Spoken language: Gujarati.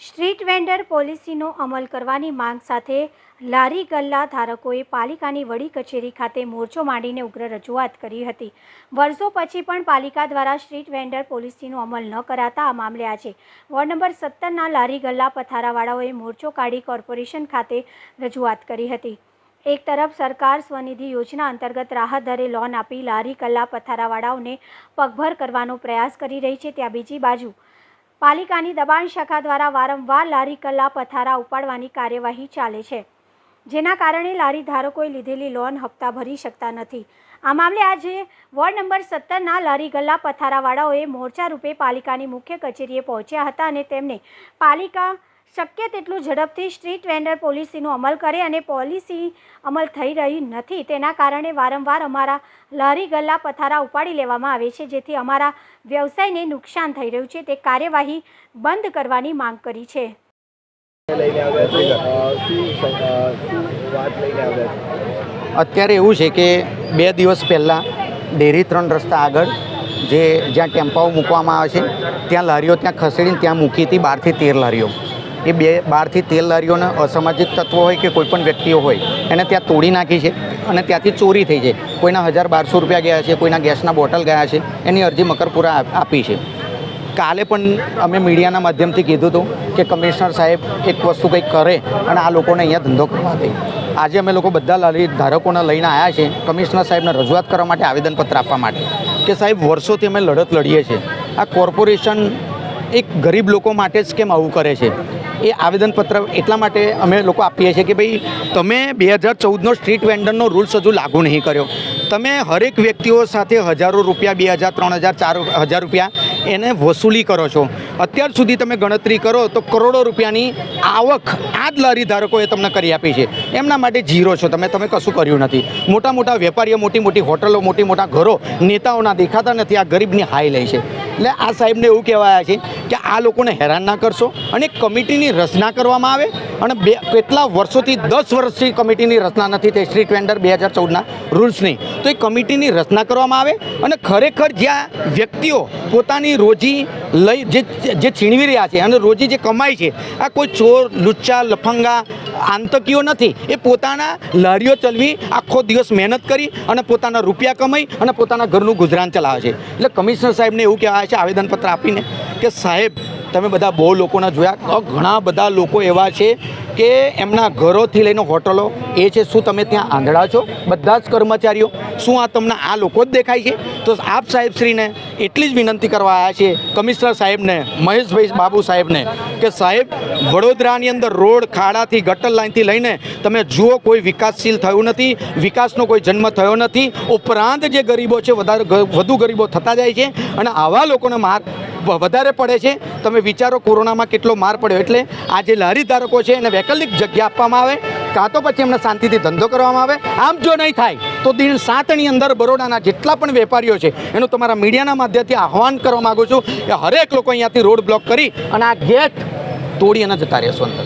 સ્ટ્રીટ વેન્ડર પોલિસીનો અમલ કરવાની માંગ સાથે લારી ગલ્લા ધારકોએ પાલિકાની વડી કચેરી ખાતે મોરચો માંડીને ઉગ્ર રજૂઆત કરી હતી। વર્ષો પછી પણ પાલિકા દ્વારા સ્ટ્રીટ વેન્ડર પોલિસીનો અમલ ન કરાતા આ મામલે આજે વોર્ડ નંબર 17ના લારી ગલ્લા પથારાવાળાઓએ મોરચો કાઢી કોર્પોરેશન ખાતે રજૂઆત કરી હતી। એક તરફ સરકાર સ્વનિધિ યોજના અંતર્ગત રાહત દરે લોન આપી લારી ગલ્લા પથારાવાળાઓને પગભર કરવાનો પ્રયાસ કરી રહી છે, ત્યાં બીજી બાજુ પાલિકાની દબાણ શાખા દ્વારા વારંવાર લારી ગલ્લા પથારા ઉપાડવાની કાર્યવાહી ચાલે છે, જેના કારણે લારી ધારકોએ લીધેલી લોન હપ્તા ભરી શકતા નથી। આ મામલે આજે વોર્ડ નંબર 17ના લારી ગલ્લા પથારાવાળાઓએ મોરચા રૂપે પાલિકાની મુખ્ય કચેરીએ પહોંચ્યા હતા અને તેમને પાલિકા શક્ય તેટલું ઝડપથી સ્ટ્રીટ વેન્ડર પોલિસીનો અમલ કરે અને પોલિસી અમલ થઈ રહી નથી, તેના કારણે વારંવાર અમારા લારી ગલ્લા પથારા ઉપાડી લેવામાં આવે છે, જેથી અમારા વ્યવસાયને નુકસાન થઈ રહ્યું છે। તે કાર્યવાહી બંધ કરવાની માંગ કરી છે। અત્યારે એવું છે કે 2 દિવસ પહેલાં ડેરી 3 રસ્તા આગળ જ્યાં ટેમ્પાઓ મૂકવામાં આવે છે ત્યાં લારીઓ ત્યાં ખસેડીને ત્યાં મૂકી હતી 12 થી 13 લારીઓ। એ 12 થી 13 લારીઓને અસામાજિક તત્વો હોય કે કોઈપણ વ્યક્તિઓ હોય એને ત્યાં તોડી નાખી છે અને ત્યાંથી ચોરી થઈ છે। કોઈના 1000-1200 રૂપિયા ગયા છે, કોઈના ગેસના બોટલ ગયા છે, એની અરજી મકરપુરા આપી છે। કાલે પણ અમે મીડિયાના માધ્યમથી કીધું હતું કે કમિશનર સાહેબ એક વસ્તુ કંઈક કરે અને આ લોકોને અહીંયા ધંધો કરવા દે। આજે અમે લોકો બધા લારી ધારકોને લઈને આવ્યા છે કમિશનર સાહેબને રજૂઆત કરવા માટે, આવેદનપત્ર આપવા માટે કે સાહેબ વર્ષોથી અમે લડત લડીએ છીએ, આ કોર્પોરેશન એક ગરીબ લોકો માટે જ કેમ આવું કરે છે। એ આવેદનપત્ર એટલા માટે અમે લોકો આપીએ છીએ કે ભાઈ તમે 2014નો સ્ટ્રીટ વેન્ડરનો રૂલ્સ હજુ લાગુ નહીં કર્યો, તમે હરેક વ્યક્તિઓ સાથે હજારો રૂપિયા, 2000, 3000, 4000 રૂપિયા એને વસૂલી કરો છો। અત્યાર સુધી તમે ગણતરી કરો તો કરોડો રૂપિયાની આવક આ જ લારી ધારકોએ તમને કરી આપી છે, એમના માટે ઝીરો છો તમે કશું કર્યું નથી। મોટા મોટા વેપારીઓ, મોટી મોટી હોટલો, મોટા ઘરો નેતાઓના દેખાતા નથી, આ ગરીબની હાઈ લે છે। એટલે આ સાહેબને એવું કહેવાયા છે કે આ લોકોને હેરાન ના કરશો અને કમિટીની રચના કરવામાં આવે અને કેટલા વર્ષોથી 10 વર્ષથી કમિટીની રચના નથી થઈ સ્ટ્રીટ વેન્ડર 2014ના રૂલ્સની, તો એ કમિટીની રચના કરવામાં આવે અને ખરેખર જ્યાં વ્યક્તિઓ પોતાની રોજી લઈ જે છીનવી રહ્યા છે અને રોજી જે કમાય છે, આ કોઈ ચોર, લુચ્ચા, લફંગા, આતંકીઓ નથી, એ પોતાના લારીઓ ચલાવી આખો દિવસ મહેનત કરી અને પોતાના રૂપિયા કમાઈ અને પોતાના ઘરનું ગુજરાન ચલાવે છે। એટલે કમિશનર સાહેબને એવું કહેવાય છે આવેદનપત્ર આપીને કે સાહેબ તમે બધા બહુ લોકોના જોયા, ઘણા બધા લોકો એવા છે કે એમના ઘરોથી લઈને હોટલો એ છે, શું તમે ત્યાં આંધળા છો બધા જ કર્મચારીઓ? શું આ તમને આ લોકો જ દેખાય છે? તો આપ સાહેબશ્રીને એટલી જ વિનંતી કરવા આવ્યા છે કમિશનર સાહેબને, મહેશભાઈ બાબુ સાહેબને, કે સાહેબ વડોદરાની અંદર રોડ, ખાડાથી, ગટર લાઇનથી લઈને તમે જુઓ કોઈ વિકાસશીલ થયું નથી, વિકાસનો કોઈ જન્મ થયો નથી, ઉપરાંત જે ગરીબો છે વધુ ગરીબો થતા જાય છે અને આવા લોકોને માર વધારે પડે છે। તમે વિચારો કોરોનામાં કેટલો માર પડ્યો। એટલે આ જે લારી ધારકો છે એને વૈકલ્પિક જગ્યા આપવામાં આવે, કાં તો પછી એમને શાંતિથી ધંધો કરવામાં આવે। આમ જો નહીં થાય તો દિન 7ની અંદર બરોડાના જેટલા પણ વેપારીઓ છે એનું તમારા મીડિયાના માધ્યમથી આહવાન કરવા માગું છું કે હરેક લોકો અહીંયાથી રોડ બ્લોક કરી અને આ ગેટ તોડી અને જતા રહેશો અંદર।